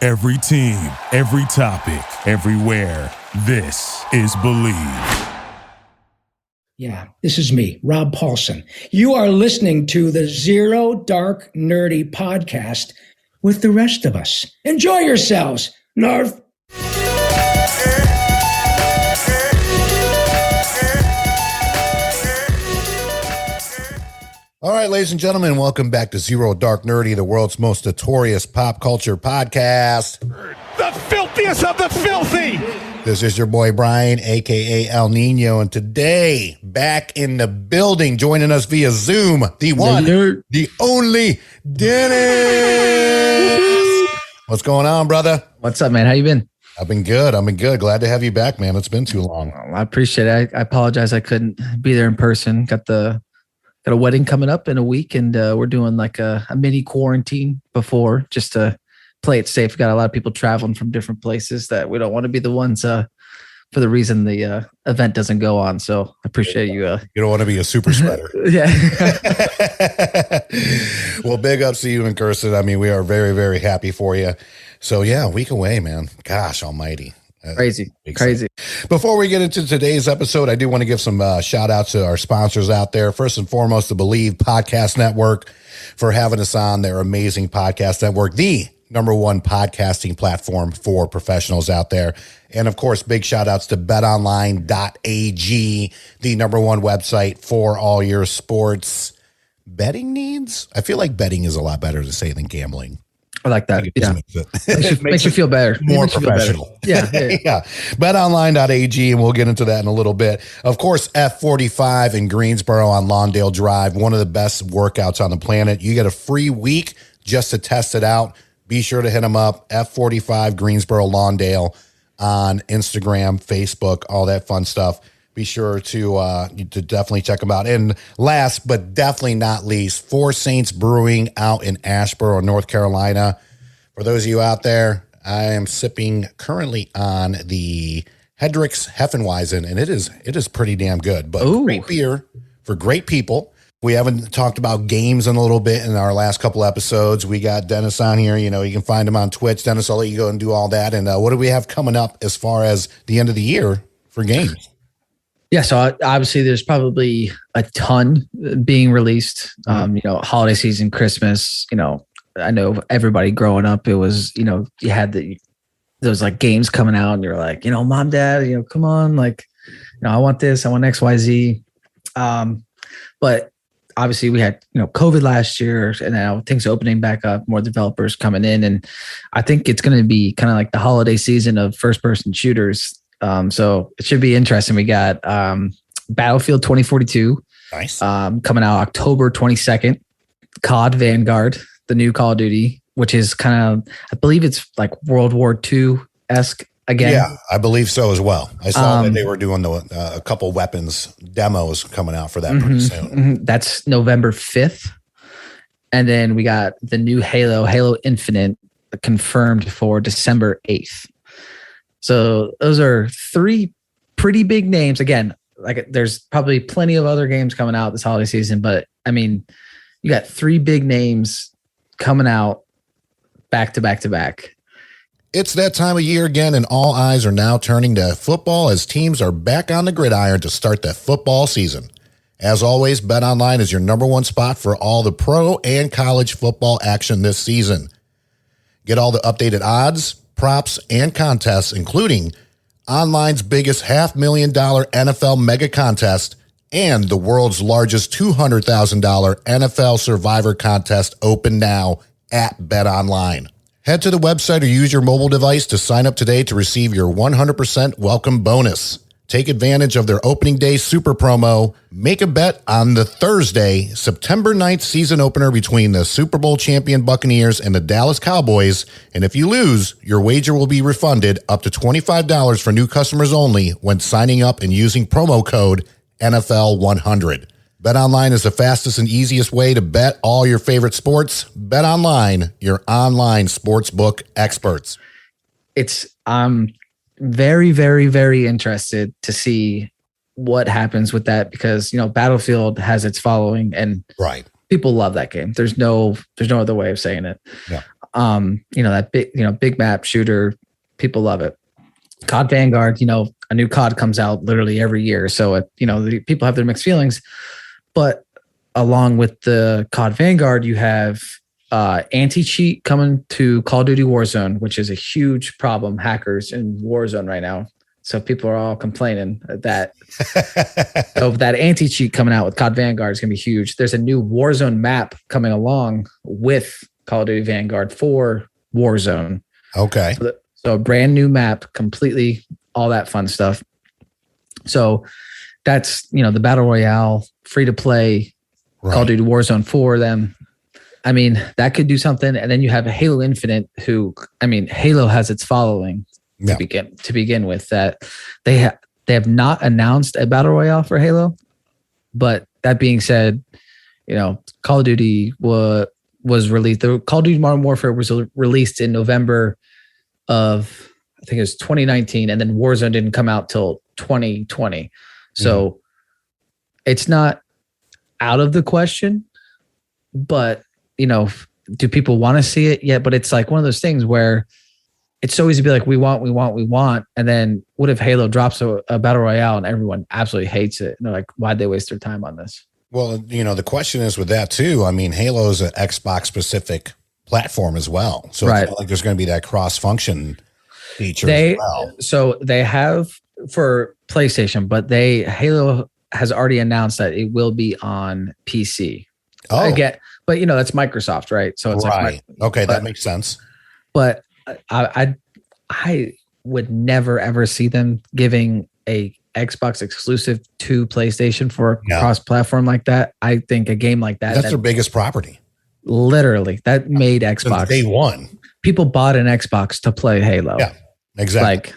Every team, every topic, everywhere. This is Believe. Yeah, this is me, Rob Paulson. You are listening to the Zero Dark Nerdy podcast with the rest of us. Enjoy yourselves, Narf. All right, ladies and gentlemen, welcome back to Zero Dark Nerdy, the world's most notorious pop culture podcast. The filthiest of the filthy. This is your boy Brian, a.k.a. El Nino, and today, back in the building, joining us via Zoom, the one, the only, Dennis. What's going on, brother? What's up, man? How you been? I've been good. Glad to have you back, man. It's been too long. I appreciate it. I apologize I couldn't be there in person. Got a wedding coming up in a week, and we're doing like a mini quarantine before just to play it safe. We got a lot of people traveling from different places that we don't want to be the ones for the reason the event doesn't go on. So I appreciate you. You don't want to be a super spreader. Yeah. Well, big ups to you and Kirsten. I mean, we are very, very happy for you. So yeah, a week away, man. Gosh almighty. Crazy. Before we get into today's episode, I do want to give some shout outs to our sponsors out there. First and foremost, the Believe Podcast Network for having us on their amazing podcast network, the #1 podcasting platform for professionals out there. And of course, big shout outs to betonline.ag, the #1 website for all your sports betting needs. I feel like betting is a lot better to say than gambling. I like that. Yeah. Makes you feel better. More professional. Yeah. Yeah. BetOnline.ag, and we'll get into that in a little bit. Of course, F45 in Greensboro on Lawndale Drive, one of the best workouts on the planet. You get a free week just to test it out. Be sure to hit them up, F45 Greensboro Lawndale on Instagram, Facebook, all that fun stuff. Be sure to definitely check them out. And last but definitely not least, Four Saints Brewing out in Asheboro, North Carolina. For those of you out there, I am sipping currently on the Hendrick's Heffenweisen, and it is pretty damn good. But Great beer for great people. We haven't talked about games in a little bit in our last couple episodes. We got Dennis on here. You know, you can find him on Twitch. Dennis, I'll let you go and do all that. And what do we have coming up as far as the end of the year for games? Yeah, so obviously there's probably a ton being released. Holiday season, Christmas. I know everybody growing up, it was you had those like games coming out, and you're like, Mom, Dad, come on, like, I want this, I want XYZ. But obviously we had COVID last year, and now things opening back up, more developers coming in, and I think it's going to be kind of like the holiday season of first-person shooters. So it should be interesting. We got Battlefield 2042, nice, coming out October 22nd. COD Vanguard, the new Call of Duty, which is kind of, I believe it's like World War II-esque again. Yeah, I believe so as well. I saw that they were doing a couple weapons demos coming out for that pretty soon. Mm-hmm. That's November 5th. And then we got the new Halo Infinite, confirmed for December 8th. So those are three pretty big names. Again, like there's probably plenty of other games coming out this holiday season, but I mean, you got three big names coming out back to back to back. It's that time of year again, and all eyes are now turning to football as teams are back on the gridiron to start the football season. As always, BetOnline is your #1 spot for all the pro and college football action this season. Get all the updated odds, props, and contests, including online's biggest $500,000 NFL mega contest and the world's largest $200,000 NFL Survivor contest, open now at BetOnline. Head to the website or use your mobile device to sign up today to receive your 100% welcome bonus. Take advantage of their opening day super promo. Make a bet on the Thursday, September 9th season opener between the Super Bowl champion Buccaneers and the Dallas Cowboys. And if you lose, your wager will be refunded up to $25 for new customers only when signing up and using promo code NFL100. BetOnline is the fastest and easiest way to bet all your favorite sports. BetOnline, your online sportsbook experts. I'm very, very, very interested to see what happens with that, because Battlefield has its following, and right, people love that game. There's no other way of saying it. Yeah. That big map shooter, people love it. COD Vanguard, a new COD comes out literally every year. So, the people have their mixed feelings. But along with the COD Vanguard, you have anti-cheat coming to Call of Duty Warzone, which is a huge problem, hackers in Warzone right now. So people are all complaining that that anti-cheat coming out with COD Vanguard is going to be huge. There's a new Warzone map coming along with Call of Duty Vanguard for Warzone. Okay. So a brand new map, completely all that fun stuff. So that's, the Battle Royale, free to play, right. Call of Duty Warzone for them. I mean, that could do something. And then you have Halo Infinite, Halo has its following to begin with. That they have not announced a Battle Royale for Halo. But that being said, Call of Duty was released. The Call of Duty Modern Warfare was released in November of, I think it was 2019, and then Warzone didn't come out till 2020. So it's not out of the question, but do people want to see it? Yeah, but it's like one of those things where it's so easy to be like, we want. And then what if Halo drops a Battle Royale and everyone absolutely hates it? And they're like, why'd they waste their time on this? Well, the question is with that too. I mean, Halo is an Xbox specific platform as well. So It's not like there's going to be that cross function feature as well. So they have for PlayStation, but Halo has already announced that it will be on PC. Oh, again, but that's Microsoft, right? So it's right. That makes sense. But I would never ever see them giving a Xbox exclusive to PlayStation for a cross-platform like that. I think a game like that's their biggest property. Literally, that made Xbox. Since day one. People bought an Xbox to play Halo. Yeah, exactly.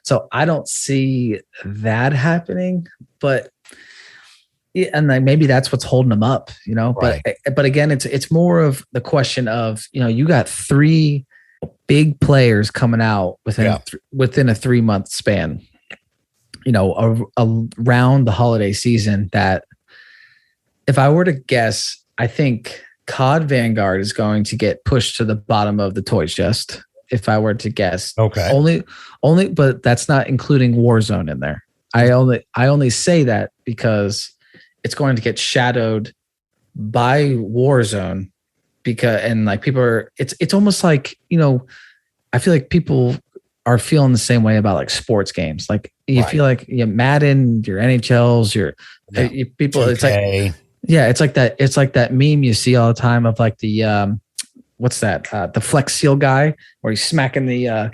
So I don't see that happening, but and maybe that's what's holding them up, Right. But again, it's more of the question of you got 3 big players coming out within a 3-month span, around the holiday season. That if I were to guess, I think COD Vanguard is going to get pushed to the bottom of the toy chest. If I were to guess, okay, only, but that's not including Warzone in there. I only say that because it's going to get shadowed by Warzone people are, it's almost like, I feel like people are feeling the same way about like sports games. Like you feel like Madden, your NHLs, people, 2K. It's like, it's like that. It's like that meme you see all the time of like the, what's that? The Flex Seal guy where he's smacking the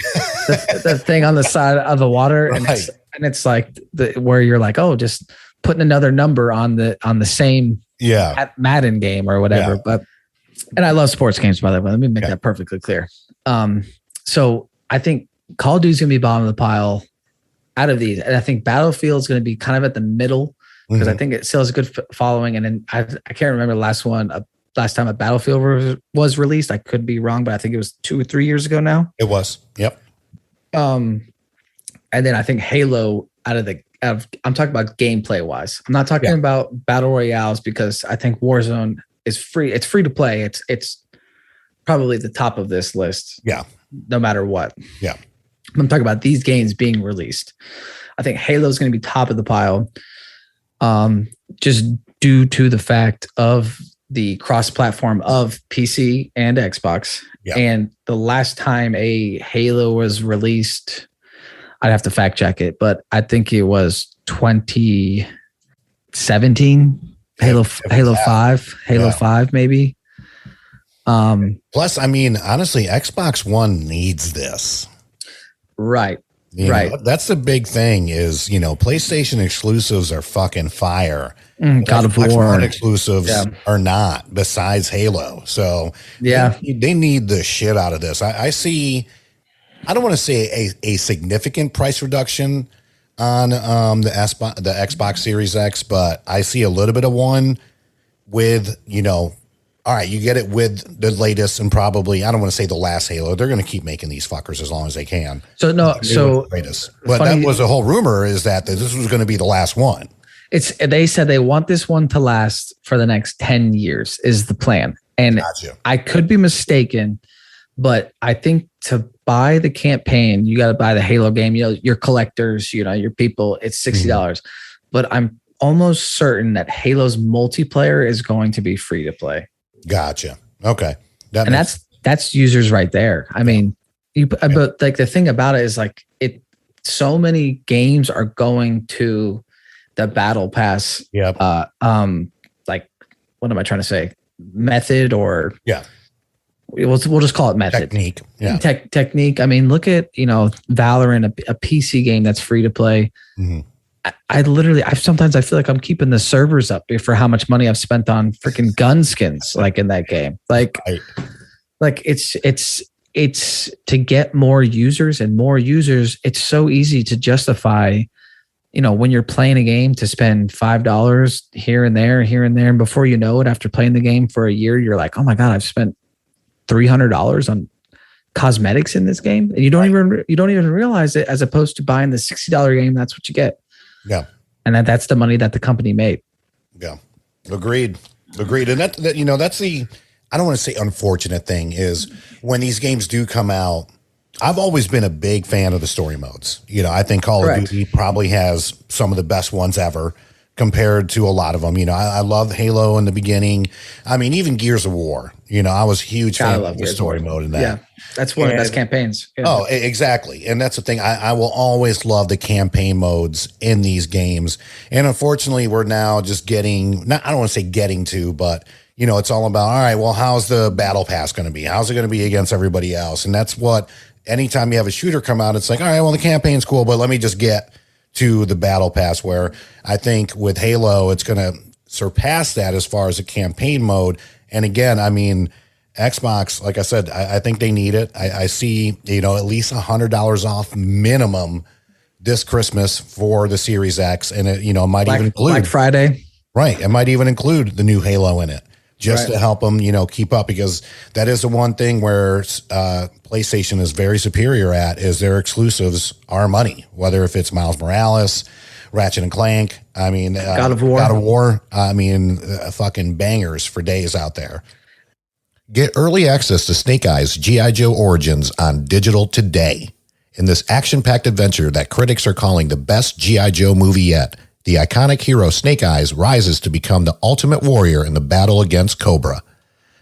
thing on the side of the water. Right. And it's like where you're like, oh, just putting another number on the same Madden game or whatever. But and I love sports games, by the way. Let me make that perfectly clear. So I think Call of Duty is going to be bottom of the pile out of these, and I think Battlefield is going to be kind of at the middle because I think it still has a good following. And then I can't remember the last time a Battlefield was released. I could be wrong, but I think it was 2 or 3 years ago now. It was. Yep. And then I think Halo I'm talking about gameplay wise. I'm not talking about battle royales because I think Warzone is free. It's free to play. It's probably the top of this list. Yeah. No matter what. Yeah. I'm talking about these games being released. I think Halo is going to be top of the pile. Just due to the fact of the cross-platform of PC and Xbox. Yeah. And the last time a Halo was released, I'd have to fact check it, but I think it was 2017. Halo 5 maybe. Plus, I mean, honestly, Xbox One needs this. Right. Right. That's the big thing is, PlayStation exclusives are fucking fire. God of War exclusives are not, besides Halo. So they need the shit out of this. I see, I don't want to say a significant price reduction on the Xbox Series X, but I see a little bit of one with, all right, you get it with the latest and probably, I don't want to say the last Halo. They're going to keep making these fuckers as long as they can. But that was a whole rumor is that this was going to be the last one. They said they want this one to last for the next 10 years is the plan. And Gotcha. I could be mistaken, but I think to buy the campaign, you got to buy the Halo game. You know, your collectors, you know, your people, it's $60. But I'm almost certain that Halo's multiplayer is going to be free to play. Gotcha. Okay. That's users right there. I mean, but like the thing about it is like so many games are going to the battle pass. Yep. Like what am I trying to say? Method or we'll just call it method. Technique. Yeah. Technique. I mean, look at, you know, Valorant, a PC game that's free to play. Mm-hmm. Sometimes I feel like I'm keeping the servers up for how much money I've spent on freaking gun skins, like in that game. Like it's to get more users and more users. It's so easy to justify, you know, when you're playing a game to spend $5 here and there. And before you know it, after playing the game for a year, you're like, oh my God, I've spent $300 on cosmetics in this game. And you don't even realize it, as opposed to buying the $60 game. That's what you get. Yeah. And that's the money that the company made. Yeah. Agreed. And that you know, that's the, I don't want to say unfortunate thing is when these games do come out, I've always been a big fan of the story modes. You know, I think Call of Duty probably has some of the best ones ever compared to a lot of them. You know, I love Halo in the beginning. I mean, even Gears of War, you know, I was a huge fan of the story mode in that. Yeah. That's one of the best campaigns. Yeah. Oh, exactly. And that's the thing. I will always love the campaign modes in these games. And unfortunately, we're now just getting, I don't want to say getting to, but, you know, it's all about, all right, well, how's the battle pass going to be? How's it going to be against everybody else? And that's what, anytime you have a shooter come out, it's like, all right, well, the campaign's cool, but let me just get to the battle pass, where I think with Halo, it's going to surpass that as far as a campaign mode. And again, I mean, Xbox, like I said, I think they need it. I see, you know, at least $100 off minimum this Christmas for the Series X. And it, you know, might even include Black Friday. Right. It might even include the new Halo in it just to help them, you know, keep up, because that is the one thing where PlayStation is very superior at, is their exclusives are money, whether if it's Miles Morales, Ratchet and Clank, I mean, God of War, I mean, fucking bangers for days out there. Get early access to Snake Eyes G.I. Joe Origins on digital today. In this action-packed adventure that critics are calling the best G.I. Joe movie yet, the iconic hero Snake Eyes rises to become the ultimate warrior in the battle against Cobra.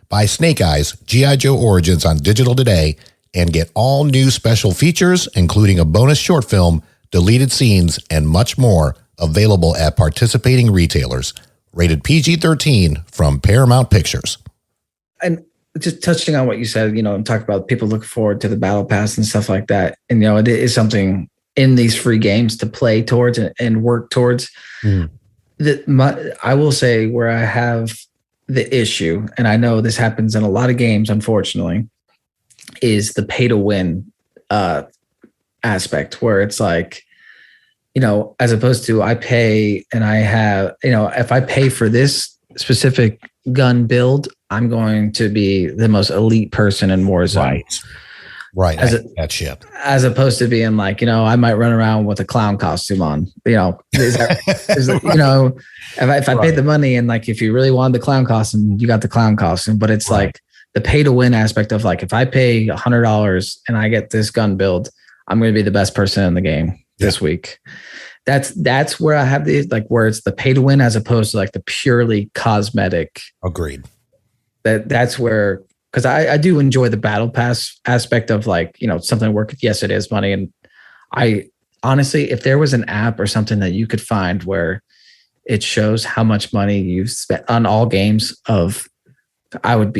Buy Snake Eyes G.I. Joe Origins on digital today and get all new special features, including a bonus short film, deleted scenes, and much more, available at participating retailers. Rated PG-13 from Paramount Pictures. And just touching on what you said, you know, and talk about people looking forward to the battle pass and stuff like that. And, you know, it is something in these free games to play towards and work towards. I will say where I have the issue, and I know this happens in a lot of games, unfortunately, is the pay to win aspect, where it's like, you know, as opposed to I pay and I have, you know, if I pay for this specific gun build, I'm going to be the most elite person in Warzone. Right. That shit. As opposed to being like, you know, I might run around with a clown costume on, you know, you know, if I paid the money, and like, if you really wanted the clown costume, you got the clown costume, but it's like the pay to win aspect of like, if I pay $100 and I get this gun build, I'm going to be the best person in the game this week. That's where I have the, like, where it's the pay to win as opposed to like the purely cosmetic. Agreed. That's where, because I do enjoy the battle pass aspect of like, you know, something work. Yes, it is money. And I honestly, if there was an app or something that you could find where it shows how much money you've spent on all games I would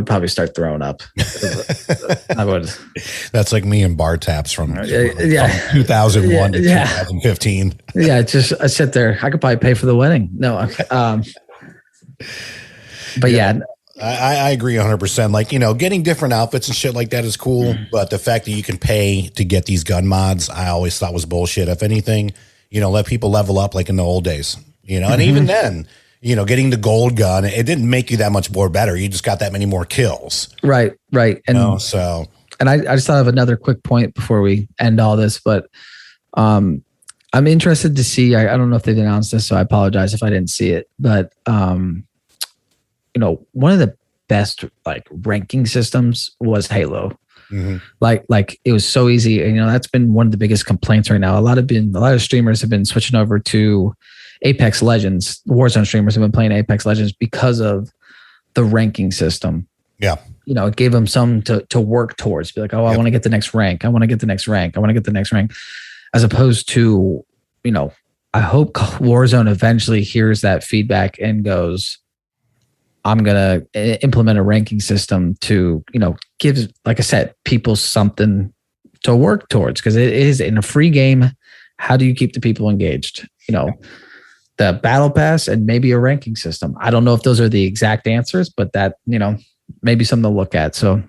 probably start throwing up. I would. That's like me and bar taps from 2001 to 2015. Yeah. Just I sit there. I could probably pay for the wedding. No. But yeah. I agree 100%. Like, you know, getting different outfits and shit like that is cool. But the fact that you can pay to get these gun mods, I always thought was bullshit. If anything, you know, let people level up like in the old days, you know, and even then, you know, getting the gold gun, it didn't make you that much more better. You just got that many more kills. Right. And you know, so, and I just thought of another quick point before we end all this, but I I'm interested to see. I don't know if they've announced this, so I apologize if I didn't see it. But one of the best like ranking systems was Halo. Mm-hmm. Like it was so easy, and that's been one of the biggest complaints right now. A lot of streamers have been switching over to Apex Legends. Warzone streamers have been playing Apex Legends because of the ranking system. Yeah. It gave them something to work towards. Be like, oh, I want to get the next rank. I want to get the next rank. I want to get the next rank. As opposed to, I hope Warzone eventually hears that feedback and goes, I'm going to implement a ranking system to, give, like I said, people something to work towards, because it is in a free game. How do you keep the people engaged? The battle pass and maybe a ranking system. I don't know if those are the exact answers, but that, maybe something to look at. So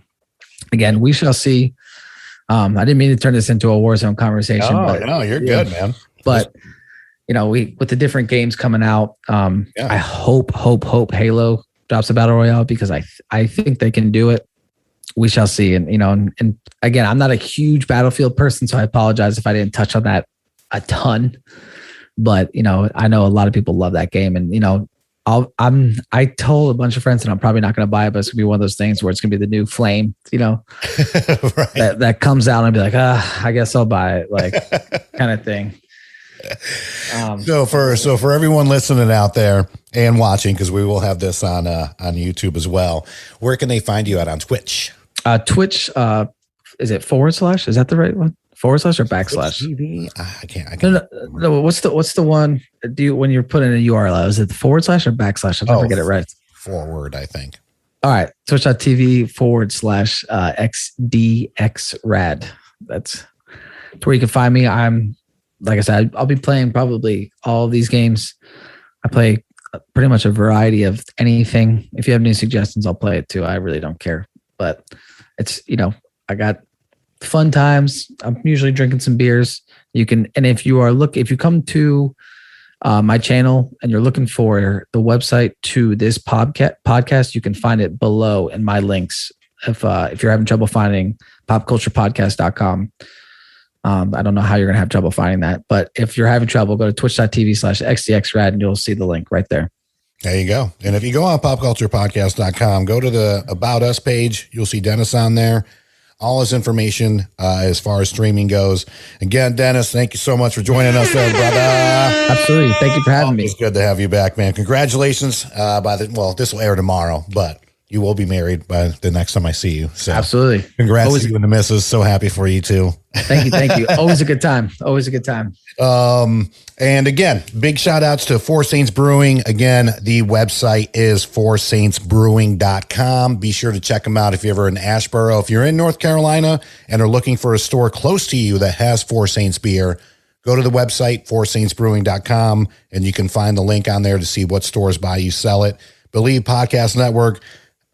again, we shall see. I didn't mean to turn this into a Warzone conversation. No, you're good, man. But with the different games coming out, I hope Halo drops a battle royale, because I think they can do it. We shall see. And and again, I'm not a huge Battlefield person, so I apologize if I didn't touch on that a ton. But I know a lot of people love that game, and I told a bunch of friends that I'm probably not going to buy it, but it's gonna be one of those things where it's gonna be the new Flame, right. that comes out and I'll be like, I guess I'll buy it, like kind of thing. So for everyone listening out there and watching, because we will have this on YouTube as well, where can they find you on Twitch? Twitch, is it / Is that the right one? / or backslash? TV? I can't. No. What's the one? When you're putting a URL, is it the / or backslash? I'll never get it right. Forward, I think. All right. Twitch.tv / XDXRad. That's where you can find me. Like I said, I'll be playing probably all of these games. I play pretty much a variety of anything. If you have any suggestions, I'll play it too. I really don't care. But it's, I got fun times. I'm usually drinking some beers. And if you come to my channel and you're looking for the website to this podcast, you can find it below in my links. If you're having trouble finding popculturepodcast.com, I don't know how you're going to have trouble finding that, but if you're having trouble, go to twitch.tv / XDXRad and you'll see the link right there. There you go. And if you go on popculturepodcast.com, go to the About Us page, you'll see Dennis on there. All his information as far as streaming goes. Again, Dennis, thank you so much for joining us there, brother. Absolutely. Thank you for having me. It's good to have you back, man. Congratulations. This will air tomorrow, but you will be married by the next time I see you. So absolutely. Congrats to you and the missus. So happy for you too. Thank you. Always a good time. And again, big shout outs to Four Saints Brewing. Again, the website is foursaintsbrewing.com. Be sure to check them out if you're ever in Asheboro. If you're in North Carolina and are looking for a store close to you that has Four Saints beer, go to the website, foursaintsbrewing.com, and you can find the link on there to see what stores buy you sell it. Believe Podcast Network,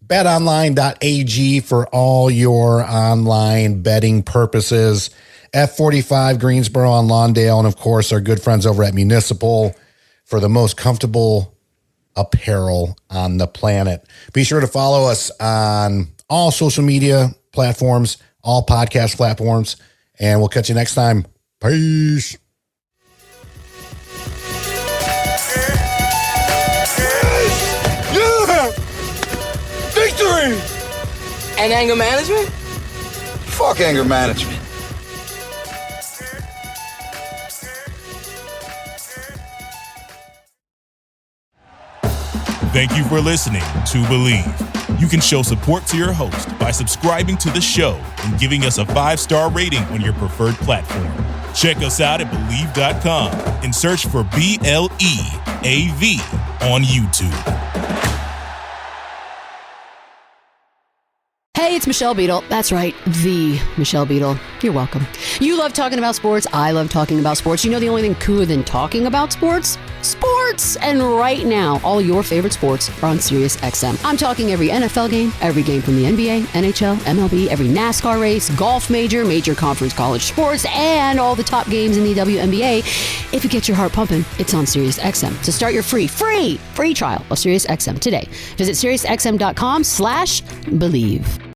betonline.ag for all your online betting purposes. F45 Greensboro on Lawndale, and of course our good friends over at Municipal for the most comfortable apparel on the planet. Be sure to follow us on all social media platforms, all podcast platforms, and we'll catch you next time. Peace. Yeah! Victory! And anger management? Fuck anger management. Thank you for listening to Believe. You can show support to your host by subscribing to the show and giving us a 5-star rating on your preferred platform. Check us out at Believe.com and search for BLEAV on YouTube. Hey, it's Michelle Beadle. That's right, the Michelle Beadle. You're welcome. You love talking about sports. I love talking about sports. You know the only thing cooler than talking about sports? Sports! And right now, all your favorite sports are on SiriusXM. I'm talking every NFL game, every game from the NBA, NHL, MLB, every NASCAR race, golf major conference college sports, and all the top games in the WNBA. If you get your heart pumping, it's on SiriusXM. So start your free trial of SiriusXM today. Visit SiriusXM.com/believe.